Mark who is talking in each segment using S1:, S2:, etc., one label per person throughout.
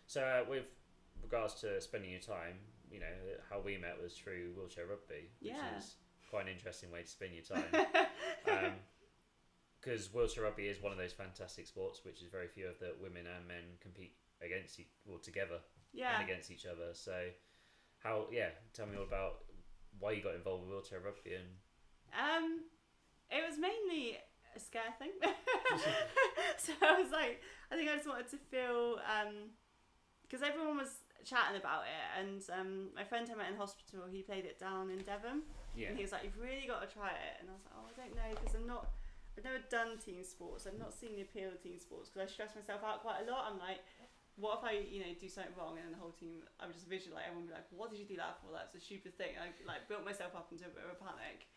S1: So with regards to spending your time, how we met was through wheelchair rugby, which
S2: Yeah.
S1: is quite an interesting way to spend your time. Because wheelchair rugby is one of those fantastic sports, which is very few of the women and men compete together
S2: Yeah.
S1: and against each other. So tell me all about why you got involved with wheelchair rugby and
S2: It was mainly a scare thing. So I was like, I think I just wanted to feel, because everyone was chatting about it, and my friend I met in hospital, he played it down in Devon,
S1: yeah,
S2: and he was like, "You've really got to try it." And I was like, "Oh, I don't know, because I've never done team sports. I've not seen the appeal of team sports because I stress myself out quite a lot. I'm like, what if I, do something wrong and then the whole team, I would just visualize, everyone would be like, what did you do that for? That's a stupid thing. I like built myself up into a bit of a panic.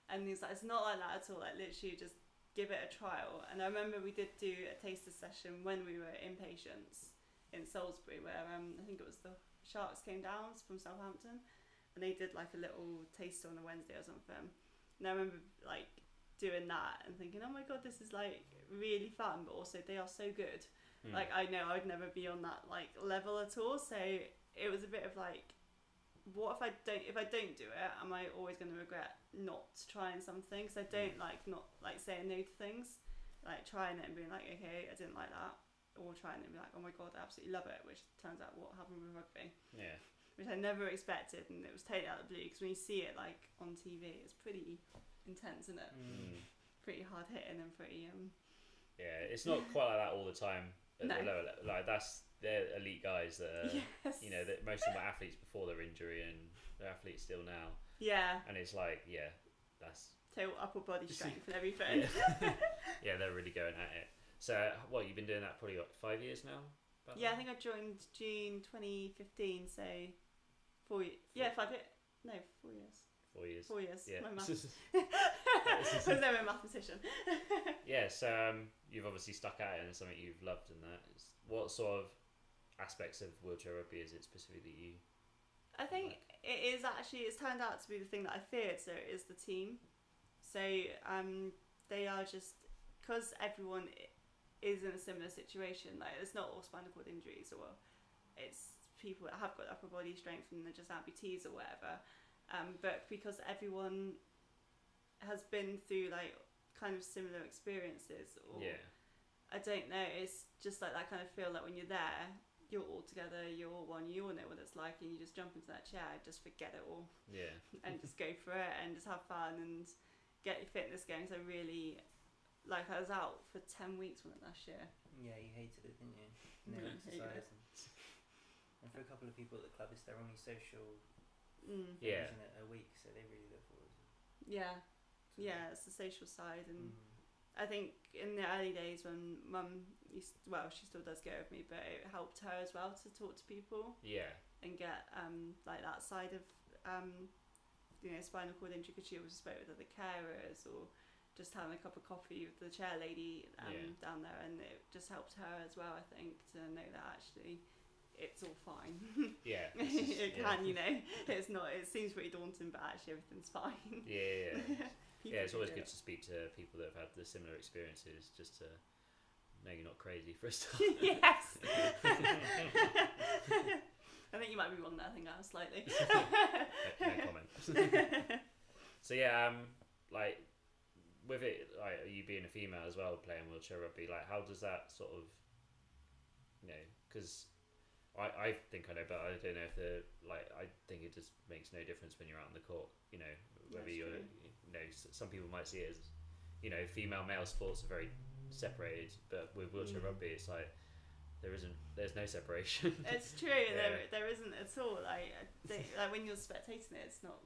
S2: And he's like, it's not like that at all. Like literally just give it a trial. And I remember we did do a taster session when we were in Patience in Salisbury, where I think it was the Sharks came down from Southampton, and they did like a little taster on a Wednesday or something. And I remember like doing that and thinking, oh my god, this is like really fun, but also they are so good. Like I know I'd never be on that like level at all. So it was a bit of like, what if I don't do it? Am I always going to regret not trying something? Because I don't like not like saying no to things, like trying it and being like, okay, I didn't like that, or trying it and be like, oh my god, I absolutely love it, which turns out what happened with rugby.
S1: Yeah.
S2: Which I never expected, and it was totally out of the blue. Because when you see it like on TV, it's pretty intense, isn't it? Pretty hard hitting and pretty
S1: Yeah, it's not quite like that all the time.
S2: No.
S1: Like they're elite guys that are,
S2: Yes.
S1: that most of them were athletes before their injury and they're athletes still now.
S2: Yeah.
S1: And it's like, that's
S2: Total upper body strength and everything.
S1: yeah, they're really going at it. So what, you've been doing that probably 5 years now?
S2: Yeah, I think I joined June 2015, so 4 years. Yeah, 5 years. No, 4 years.
S1: 4 years.
S2: 4 years.
S1: Yeah.
S2: My maths. I was never a mathematician.
S1: Yeah, so you've obviously stuck at it and it's something you've loved and that. What sort of aspects of wheelchair rugby is it specifically that you
S2: I think it is actually, it's turned out to be the thing that I feared, so it is the team. So they are just, because everyone is in a similar situation, like it's not all spinal cord injuries, or it's people that have got upper body strength and they're just amputees or whatever, but because everyone has been through like kind of similar experiences, or I don't know, it's just like that kind of feel like when you're there, you're all together, you're all one, you all know what it's like, and you just jump into that chair, just forget it all, and just go for it and just have fun and get your fitness going. So I really, like, I was out for 10 weeks when last year.
S3: Yeah, you hated it, didn't you? No exercise. And for a couple of people at the club, it's their only social thing, isn't it, a week, so they really look forward to it.
S2: Yeah, it's the social side, and I think in the early days when Mum she still does go with me, but it helped her as well to talk to people. And get like that side of spinal cord injury, because she always spoke with other carers or just having a cup of coffee with the chair lady down there, and it just helped her as well, I think, to know that actually it's all fine. It can, it's not, it seems pretty daunting, but actually everything's fine.
S1: It's always good to speak to people that have had the similar experiences, just to know you're not crazy for a start.
S2: Yes. I think you might be wrong there. I think I was slightly.
S1: No comment. So like with it, like you being a female as well, playing wheelchair rugby, like how does that sort of, because I think I know, but I don't know if I think it just makes no difference when you're out on the court, whether you're, some people might see it as, female male sports are very separated, but with wheelchair rugby, it's like there's no separation.
S2: It's true. There isn't at all. Like when you're spectating it, it's not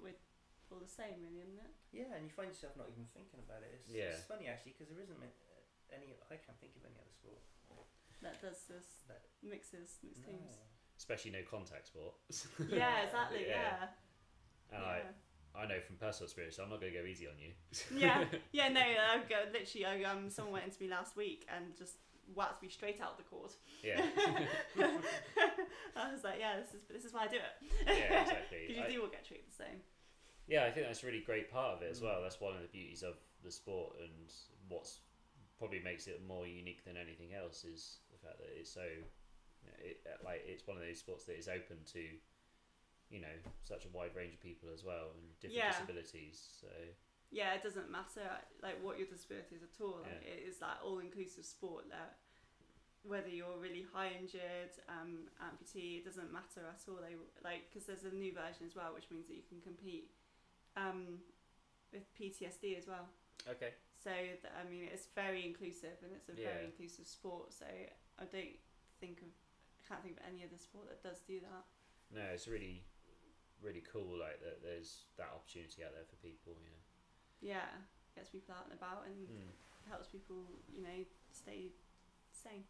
S2: all the same, really, isn't it?
S3: Yeah, and you find yourself not even thinking about it. It's funny actually, because there isn't any. I can't think of any other sport
S2: that does this mixes teams.
S1: Especially no contact sport.
S2: Yeah, exactly. Yeah.
S1: And I know from personal experience, I'm not going to go easy on you.
S2: No. Literally, someone went into me last week and just whacked me straight out of the court.
S1: Yeah.
S2: I was like, this is why I do it.
S1: Yeah, exactly.
S2: Because you do all get treated the same.
S1: Yeah, I think that's a really great part of it as well. That's one of the beauties of the sport, and what's probably makes it more unique than anything else is the fact that it's so it's one of those sports that is open to, such a wide range of people as well and different disabilities. So
S2: it doesn't matter like what your disability is at all. Like it is that all-inclusive sport that whether you're really high injured, amputee, it doesn't matter at all. They because there's a new version as well, which means that you can compete with PTSD as well.
S1: Okay.
S2: So it's very inclusive and it's a very inclusive sport. So I can't think of any other sport that does do that.
S1: No, it's really, really cool. Like that, there's that opportunity out there for people.
S2: Yeah, gets people out and about and helps people, stay sane.